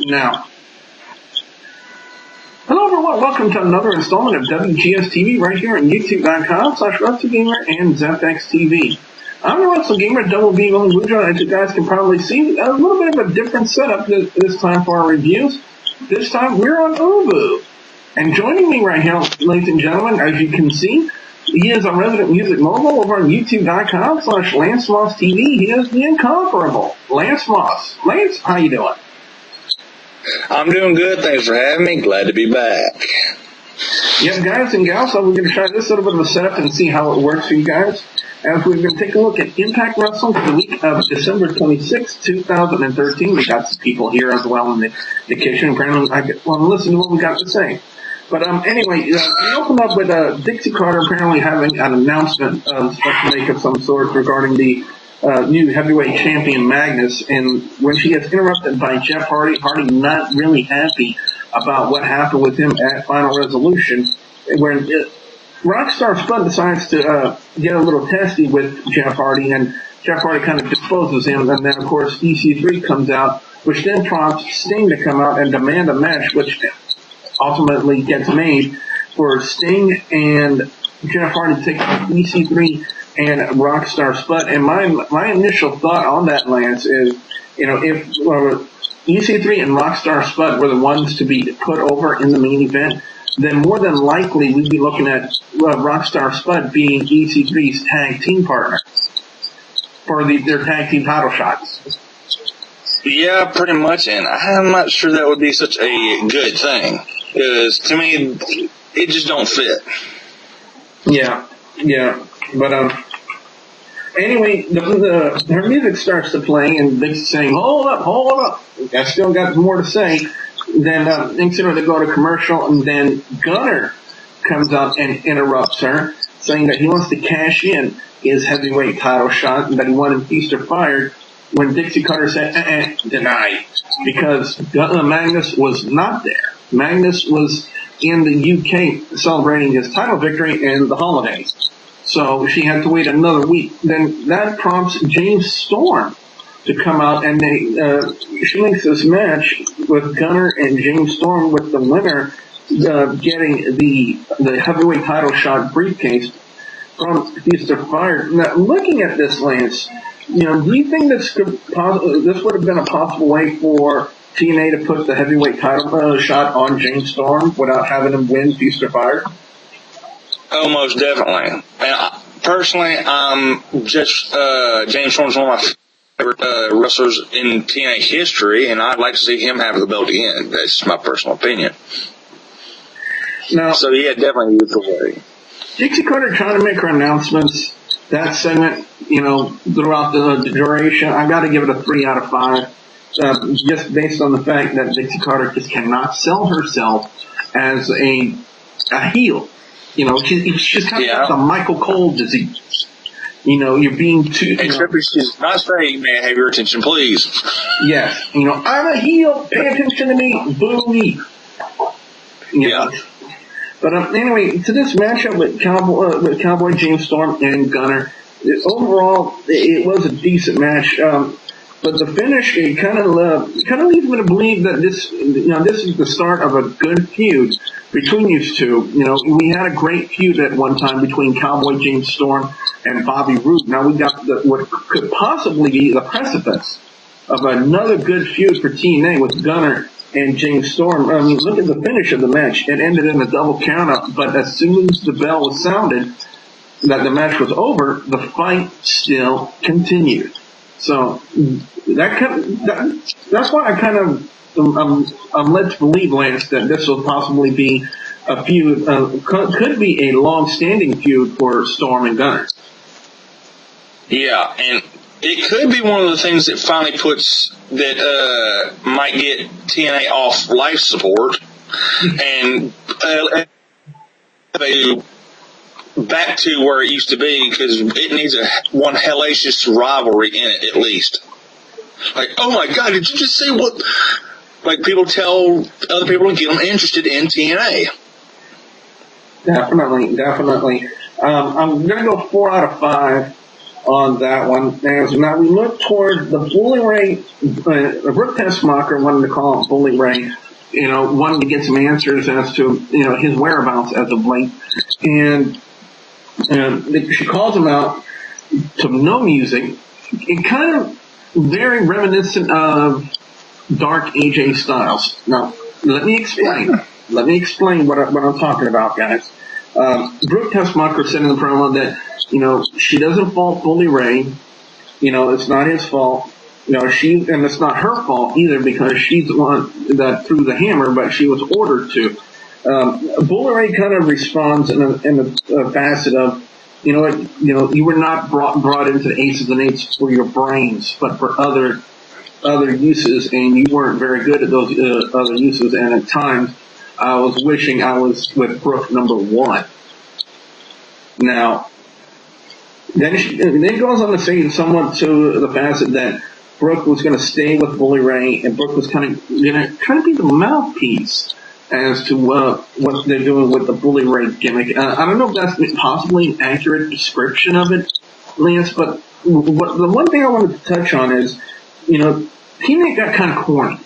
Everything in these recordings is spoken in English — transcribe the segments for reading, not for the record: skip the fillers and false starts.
now. Hello everyone, welcome to another installment of WGS-TV right here on YouTube.com/WrestleGamer and ZepXTV. I'm the Wrestle Gamer, Double B Willing Wujo, as you guys can probably see, a little bit of a different setup this time for our reviews. This time we're on ooVoo. And joining me right here, ladies and gentlemen, as you can see, he is a resident music mogul over on YouTube.com/LanceMossTV. He is the incomparable Lance Moss. Lance, how you doing? I'm doing good. Thanks for having me. Glad to be back. Yep, guys and gals, so we're going to try this little bit of a setup and see how it works for you guys. As we're going to take a look at Impact Wrestling for the week of December 26, 2013. We got some people here as well in the kitchen. Apparently, I want to listen to what we got to say. But anyway, we opened up with Dixie Carter apparently having an announcement to make of some sort regarding the new heavyweight champion Magnus, and when she gets interrupted by Jeff Hardy, Hardy not really happy about what happened with him at Final Resolution, where Rockstar Spud decides to get a little testy with Jeff Hardy, and Jeff Hardy kind of disposes him, and then of course EC3 comes out, which then prompts Sting to come out and demand a match, which ultimately gets made for Sting and Jeff Hardy to take EC3 and Rockstar Spud. And my initial thought on that, Lance, is, if EC3 and Rockstar Spud were the ones to be put over in the main event, then more than likely we'd be looking at Rockstar Spud being EC3's tag team partner for their tag team title shots. Yeah, pretty much, and I'm not sure that would be such a good thing, because to me, it just don't fit. Yeah, but anyway, her music starts to play, and Dixie's saying, hold up, I still got more to say. Then they go to commercial, and then Gunner comes up and interrupts her, saying that he wants to cash in his heavyweight title shot, and that he wanted Feast or Fired, when Dixie Carter said, denied, because Magnus was not there. Magnus was in the UK celebrating his title victory in the holidays. So she had to wait another week. Then that prompts James Storm to come out, and she makes this match with Gunner and James Storm, with the winner getting the heavyweight title shot briefcase from Feast or Fired. Now, looking at this, Lance, do you think this would have been a possible way for TNA to put the heavyweight title shot on James Storm without having him win Feast or Fired? Oh, most definitely. And personally, James Storm's one of my favorite wrestlers in TNA history, and I'd like to see him have the belt again. That's my personal opinion. Now, so yeah, definitely use the way. Dixie Carter trying to make her announcements, that segment, throughout the duration, I got to give it a 3 out of 5. Just based on the fact that Dixie Carter just cannot sell herself as a heel. She's kind of got the Michael Cole disease. You're being too... Except she's not saying, man, have your attention, please. Yes. I'm a heel, pay attention to me, boo me. Yeah. But anyway, to this matchup with Cowboy James Storm and Gunner, overall, it was a decent match. But the finish, it kind of leads me to believe that this is the start of a good feud between these two. We had a great feud at one time between Cowboy James Storm and Bobby Roode. Now we got what could possibly be the precipice of another good feud for TNA with Gunner and James Storm. I mean, look at the finish of the match. It ended in a double countout, but as soon as the bell was sounded that the match was over, the fight still continued. So that's why I kind of I'm led to believe, Lance, that this will possibly be a feud, could be a long-standing feud for Storm and Gunner. Yeah, and it could be one of the things that finally might get TNA off life support and back to where it used to be, because it needs one hellacious rivalry in it, at least. Like, oh my God, did you just see what? Like, people tell other people to get them interested in TNA. Definitely. I'm going to go 4 out of 5. on that one. As now we look toward the Bully Ray, Brooke Tessmacher wanted to call him Bully Ray, wanted to get some answers as to, his whereabouts as of late. And she calls him out to no music. It kind of very reminiscent of Dark AJ Styles. Now, let me explain. Let me explain what I'm talking about, guys. Brooke Tessmacher said in the promo that, she doesn't fault Bully Ray. It's not his fault. And it's not her fault either because she's the one that threw the hammer, but she was ordered to. Bully Ray kind of responds in a facet of, you were not brought into the Aces and Eights for your brains, but for other uses, and you weren't very good at those other uses. And at times, I was wishing I was with Brooke number one. Now, then it goes on to say somewhat to the facet that Brooke was going to stay with Bully Ray, and Brooke was kind of going to be the mouthpiece as to what they're doing with the Bully Ray gimmick. I don't know if that's possibly an accurate description of it, Lance, but the one thing I wanted to touch on is, TNA got kind of corny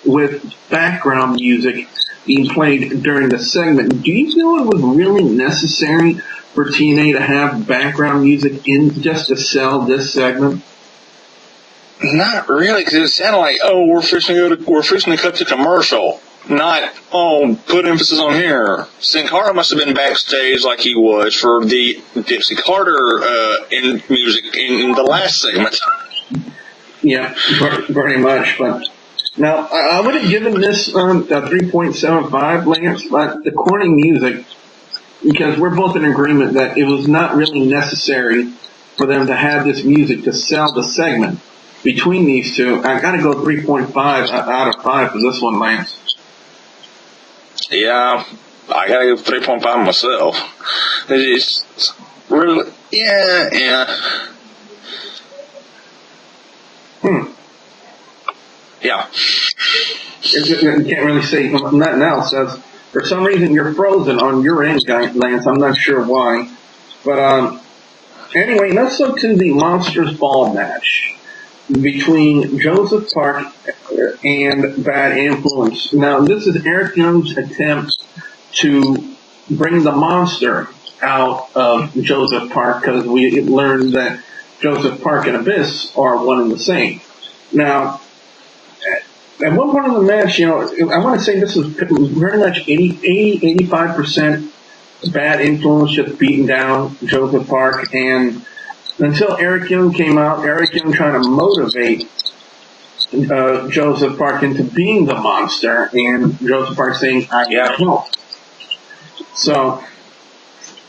with background music being played during the segment. Do you feel it was really necessary for TNA to have background music in just to sell this segment? Not really, because it sounded like, we're fixing to cut to commercial. Not, put emphasis on here. Sin Cara must have been backstage like he was for the Dixie Carter in music in the last segment. Yeah, very much. But now, I would have given this a 3.75, Lance, but the corny music, because we're both in agreement that it was not really necessary for them to have this music to sell the segment between these two. I got to go 3.5 out of 5 for this one, Lance. Yeah, I got to give 3.5 myself. It's really, yeah. Yeah. You can't really say nothing else. As for some reason, you're frozen on your end, Lance. I'm not sure why. But anyway, let's look to the Monsters Ball match between Joseph Park and Bad Influence. Now, this is Eric Young's attempt to bring the monster out of Joseph Park, because we learned that Joseph Park and Abyss are one and the same. Now, at one point in the match, I want to say this was very much 85% Bad Influence just beating down Joseph Park, and until Eric Young came out, Eric Young trying to motivate Joseph Park into being the monster, and Joseph Park saying, I got help. So,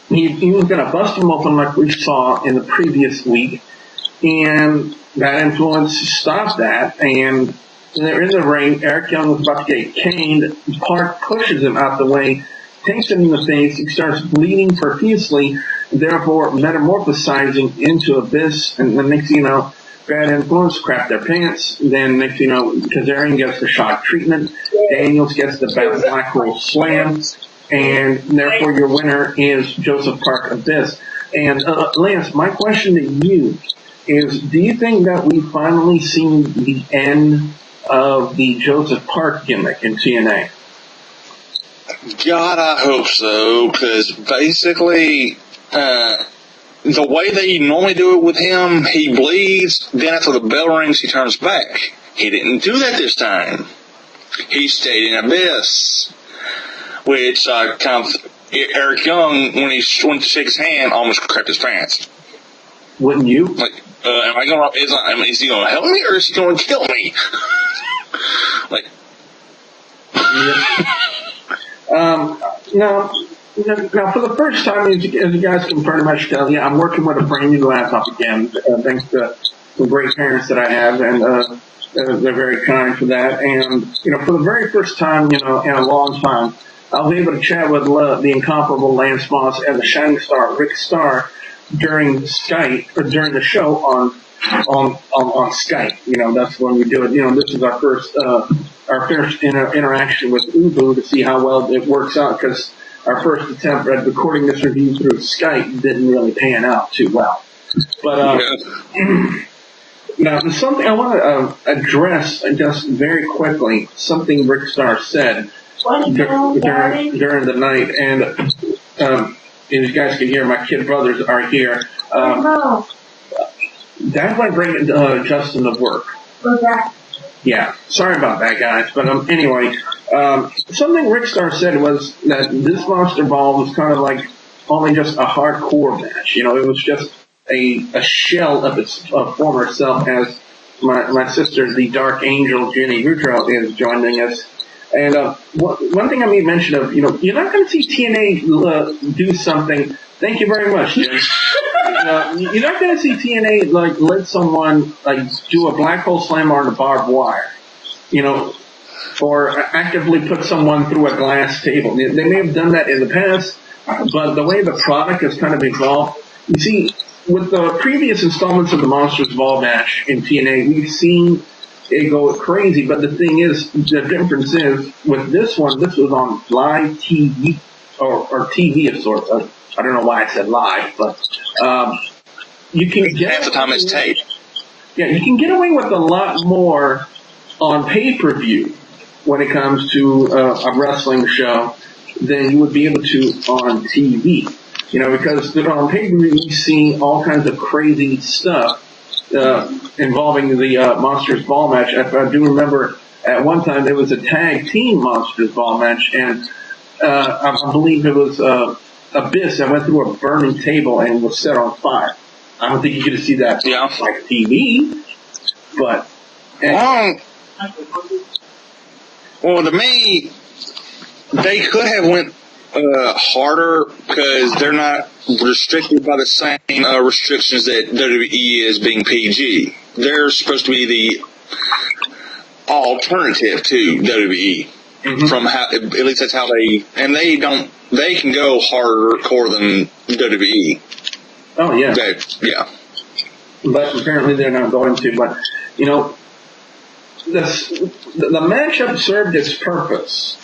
he was going to bust him open like we saw in the previous week, and Bad Influence stopped that, and they're in the ring. Eric Young was about to get caned. Park pushes him out the way, takes him in the face. He starts bleeding profusely, therefore metamorphosizing into Abyss. And then next thing you know, Bad Influence crap their pants. Then next thing you know, Kazarian gets the shock treatment. Daniels gets the Black Hole Slam. And therefore your winner is Joseph Park Abyss. And Lance, my question to you is, do you think that we've finally seen the end of the Joseph Park gimmick in TNA? God, I hope so, because basically, the way they normally do it with him, he bleeds, then after the bell rings, he turns back. He didn't do that this time. He stayed in Abyss, which Eric Young, when he went to shake his hand, almost crapped his pants. Wouldn't you? Like, is he going to help me or is he going to kill me? Now, for the first time, as you guys can pretty much tell, I'm working with a brand new laptop again, thanks to some great parents that I have, and they're very kind for that. And, for the very first time, in a long time, I was able to chat with the incomparable Lance Moss and the Shining Star, Rick Starr, during Skype, or during the show on Skype. That's when we do it. This is our first interaction with ooVoo to see how well it works out, because our first attempt at recording this review through Skype didn't really pan out too well. But now, there's something I want to address just very quickly. Something Rockstar said during the night, and as you guys can hear, my kid brothers are here. That's why I bring Justin to work. Yeah, sorry about that, guys. But anyway, something Rockstar said was that this Monster Ball was kind of like only just a hardcore match. You know, it was just a shell of its former self. As my sister, the Dark Angel Jenny Goudreau, is joining us. And one thing I made mention of, you know, you're not going to see TNA do something. Thank you very much, Jenny. You're not going to see TNA like let someone like do a black hole slam on a barbed wire, you know, or actively put someone through a glass table. They may have done that in the past, but the way the product has kind of evolved, you see, with the previous installments of the Monsters Ball match in TNA, we've seen it go crazy. But the thing is, the difference is with this one, this was on live TV or TV of sorts. I don't know why I said live, but you can get half the time it's tape. Yeah, you can get away with a lot more on pay-per-view when it comes to a wrestling show than you would be able to on TV. You know, because on pay-per-view you see all kinds of crazy stuff involving the Monsters Ball match. I do remember at one time there was a tag team Monsters Ball match, and I believe it was Abyss that went through a burning table and was set on fire. I don't think you get to see that on like TV, but well, to me, they could have went harder because they're not restricted by the same restrictions that WWE is being PG. They're supposed to be the alternative to WWE. Mm-hmm. From how, at least that's how they can go harder core than WWE. Oh yeah. Yeah. But apparently they're not going to. But you know, the matchup served its purpose,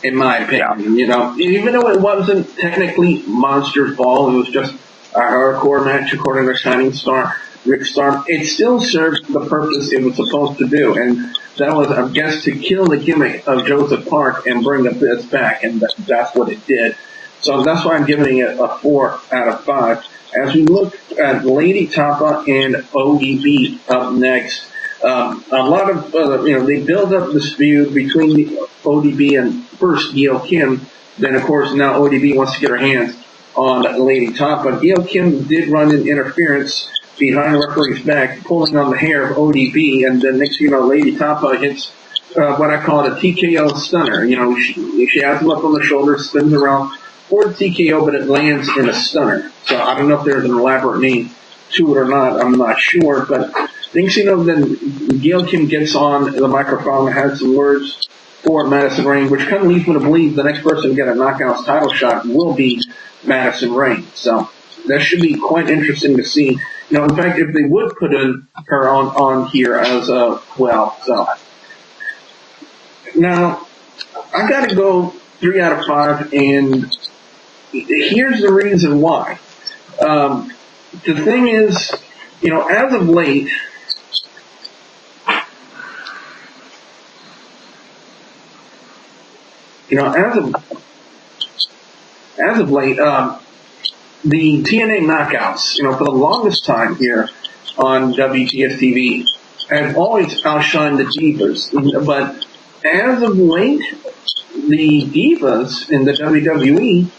in my opinion. You know, even though it wasn't technically Monsters Ball, it was just a hardcore match according to Shining Star, Rick Storm. It still served the purpose it was supposed to do, and that was, I guess, to kill the gimmick of Joseph Park and bring the Abyss back, and that's what it did. So that's why I'm giving it a 4 out of 5. As we look at Lei'd Tapa and ODB up next, a lot of, they build up this feud between the ODB and first Gail Kim. Then, of course, now ODB wants to get her hands on Lei'd Tapa. Gail Kim did run an interference behind the referee's back, pulling on the hair of ODB, and then next thing you know, Lei'd Tapa hits what I call a TKO stunner. You know, she has him up on the shoulder, spins around for the TKO, but it lands in a stunner. So I don't know if there's an elaborate name to it or not. I'm not sure, but next thing you know, then Gail Kim gets on the microphone and has some words for Madison Rayne, which kind of leads me to believe the next person to get a Knockouts title shot will be Madison Rayne. So that should be quite interesting to see. You know, in fact, if they would put her on here as well. So now I got to go 3 out of 5, and here's the reason why. The thing is, you know, as of late, the TNA knockouts, you know, for the longest time here on WGS-TV have always outshined the Divas. But as of late, the Divas in the WWE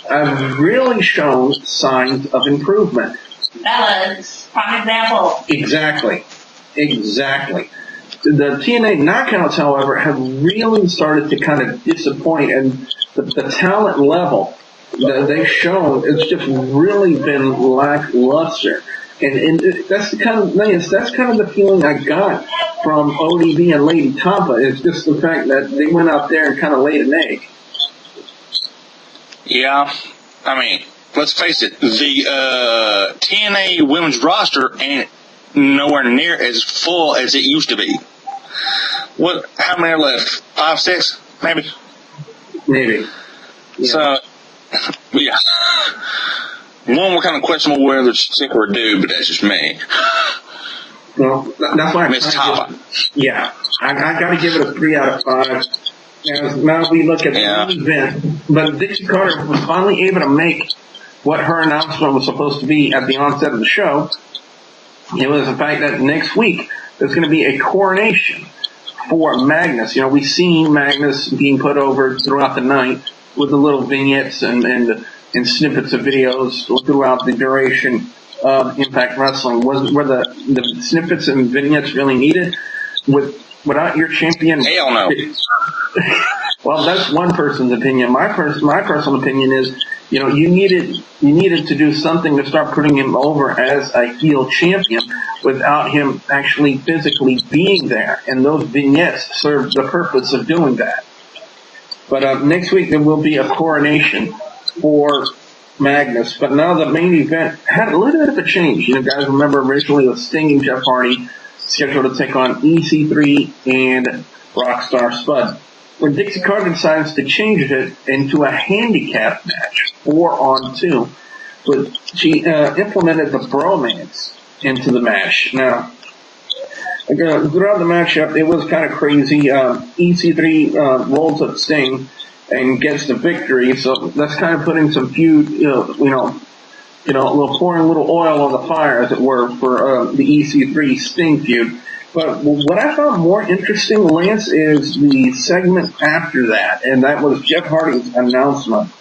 have really shown signs of improvement. Fellas, prime example. Exactly. The TNA knockouts, however, have really started to kind of disappoint, and the talent level that they've shown, it's just really been lackluster. And that's the kind of that's kind of the feeling I got from ODB and Lei'd Tapa. It's just the fact that they went out there and kind of laid an egg. Yeah, I mean, let's face it, the TNA women's roster ain't nowhere near as full as it used to be. How many are left? 5, 6, maybe? Maybe. Yeah. So, yeah. One, we're kind of questionable whether it's a chick or a dude, but that's just me. Well, that's why Miss Tapa. Yeah, I got to give it a 3 out of 5. As now we look at the event, but Dixie Carter was finally able to make what her announcement was supposed to be at the onset of the show. It was the fact that next week there's going to be a coronation for Magnus. We've seen Magnus being put over throughout the night with the little vignettes and snippets of videos throughout the duration of Impact Wrestling. Were the snippets and vignettes really needed? Without your champion? Hell no. Well, that's one person's opinion. My personal opinion is, you needed to do something to start putting him over as a heel champion without him actually physically being there. And those vignettes serve the purpose of doing that. But next week there will be a coronation for Magnus. But now the main event had a little bit of a change. Guys remember originally it was Sting and Jeff Hardy scheduled to take on EC3 and Rockstar Spud. When Dixie Carter decides to change it into a handicap match, 4-on-2, but she implemented the bromance into the match. Now, throughout the matchup, it was kind of crazy. EC3 rolls up Sting and gets the victory, so that's kind of putting some feud, pouring a little oil on the fire, as it were, for the EC3 Sting feud. But what I found more interesting, Lance, is the segment after that, and that was Jeff Hardy's announcement.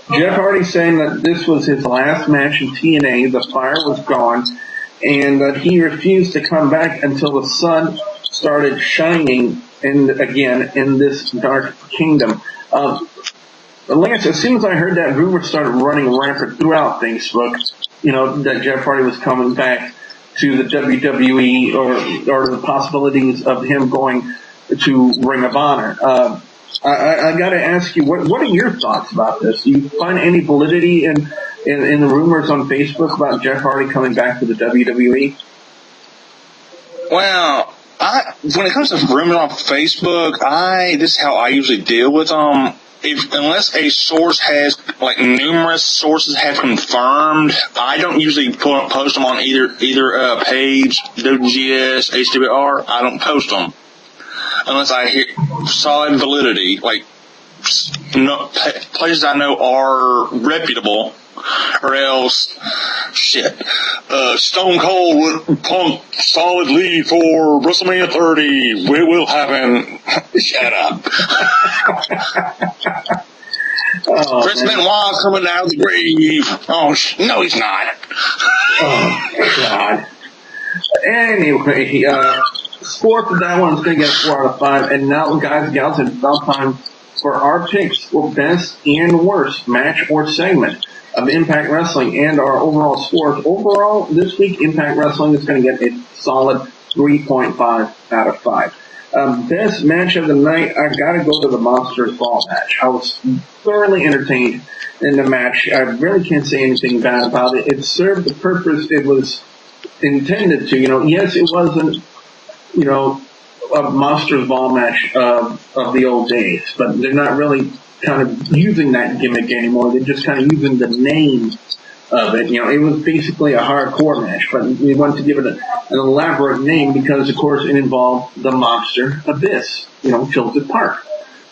Jeff Hardy saying that this was his last match in TNA, the fire was gone, and that he refused to come back until the sun started shining again in this dark kingdom. Lance, as soon as I heard that, rumor started running rampant throughout Facebook, that Jeff Hardy was coming back to the WWE or the possibilities of him going to Ring of Honor. I got to ask you, what are your thoughts about this? Do you find any validity in the rumors on Facebook about Jeff Hardy coming back to the WWE? Well, when it comes to rumors on Facebook, this is how I usually deal with them. Unless a source has, numerous sources have confirmed, I don't usually post them on either page, WGS, HWR. I don't post them unless I hear solid validity, places I know are reputable, or else, Stone Cold would punk solid lead for WrestleMania 30. It will happen. Shut up. Chris Benoit coming out of the grave. Oh, no, he's not. Oh, God. Anyway, score for that one's going to get a 4 out of 5. And now, guys and gals, it's about time for our picks for best and worst match or segment of Impact Wrestling and our overall scores. Overall, this week, Impact Wrestling is going to get a solid 3.5 out of 5. Best match of the night, I gotta go to the Monsters Ball match. I was thoroughly entertained in the match. I really can't say anything bad about it. It served the purpose it was intended to. Yes, it wasn't, a Monsters Ball match of the old days, but they're not really kind of using that gimmick anymore. They're just kind of using the name of it. It was basically a hardcore match, but we wanted to give it an elaborate name because, of course, it involved the Monster Abyss, Tilted Park.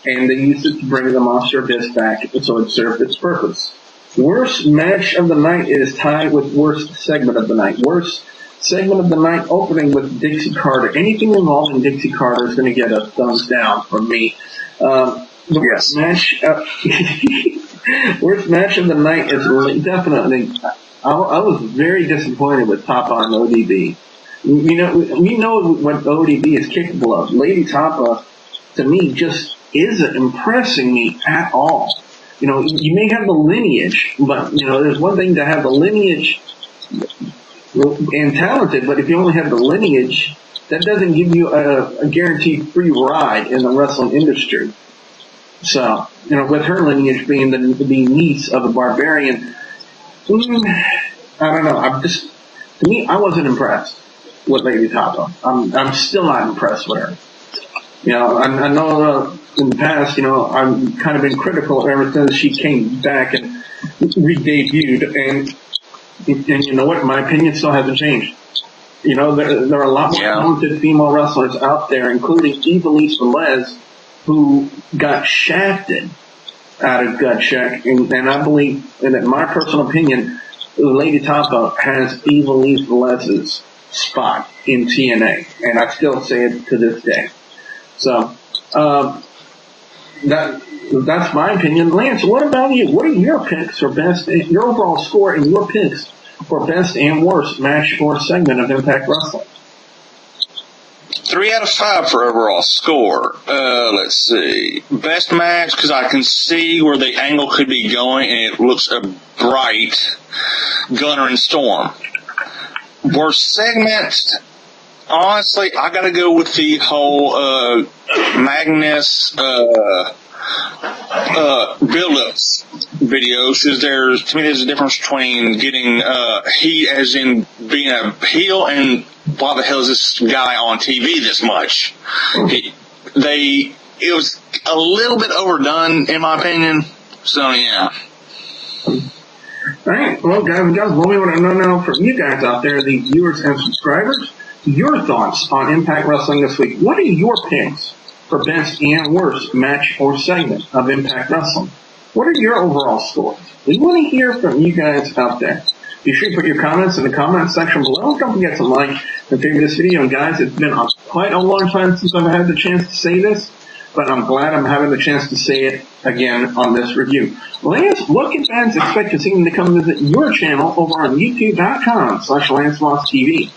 And they used it to bring the Monster Abyss back, so it served its purpose. Worst match of the night is tied with worst segment of the night. Worst segment of the night opening with Dixie Carter. Anything involving Dixie Carter is going to get a thumbs down from me. Worst match of the night is definitely, I was very disappointed with Tapa on ODB. We know what ODB is capable of. Lei'd Tapa, to me, just isn't impressing me at all. You may have the lineage, but, there's one thing to have the lineage and talented, but if you only have the lineage, that doesn't give you a guaranteed free ride in the wrestling industry. So, with her lineage being the niece of a barbarian, I don't know. To me, I wasn't impressed with Lei'd Tapa. I'm still not impressed with her. You know, I know in the past, you know, I've kind of been critical ever since she came back and re-debuted, and you know what? My opinion still hasn't changed. You know, there are a lot more talented female wrestlers out there, including Evilise Velez, who got shafted out of Gut Check, and I believe, and in my personal opinion, Lei'd Tapa has Evilise Velez's spot in TNA, and I still say it to this day. So, that's my opinion. Lance, what about you? What are your picks for best, your overall score and your picks for best and worst match or segment of Impact Wrestling? 3 out of 5 for overall score. Let's see. Best match, because I can see where the angle could be going, and it looks bright. Gunner and Storm. Worst segment, honestly, I gotta go with the whole Magnus build-ups videos, because to me there's a difference between getting heat as in being a heel and why the hell is this guy on TV this much? It was a little bit overdone in my opinion, so yeah. Alright, well guys and gals, what we want to know now from you guys out there, the viewers and subscribers, your thoughts on Impact Wrestling this week. What are your picks for best and worst match or segment of Impact Wrestling? What are your overall scores? We want to hear from you guys out there. Be sure to put your comments in the comment section below. Don't forget to like and favorite this video. And guys, it's been quite a long time since I've had the chance to say this, but I'm glad I'm having the chance to say it again on this review. Lance, what can fans expect to see them to come visit your channel over on youtube.com/LanceLostTV?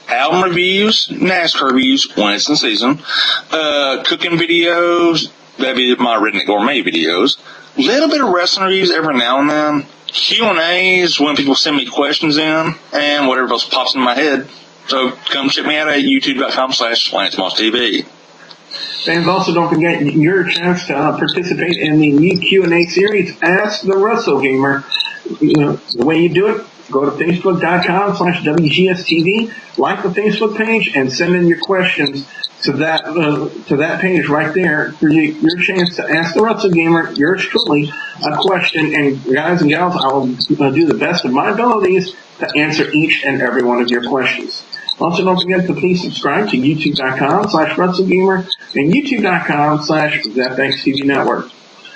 Album reviews, NASCAR reviews when it's in season, cooking videos, that'd be my Redneck Gourmet videos, little bit of wrestling reviews every now and then, Q&As when people send me questions in, and whatever else pops in my head. So come check me out at youtube.com/LanceLostTV. Fans, also don't forget your chance to participate in the new Q&A series, Ask the Wrestle Gamer. You know, the way you do it, go to facebook.com/WGS-TV, like the Facebook page, and send in your questions to that page right there for your chance to ask the Wrestle Gamer, yours truly, a question. And guys and gals, I will do the best of my abilities to answer each and every one of your questions. Also, don't forget to please subscribe to youtube.com/WrestleGamer and youtube.com/ZFXTV Network.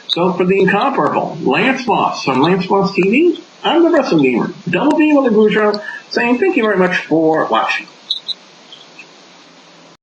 So for the incomparable Lance Boss from Lance Boss TV, I'm the Wrestle Gamer, Double B with a Bourgeois, saying thank you very much for watching.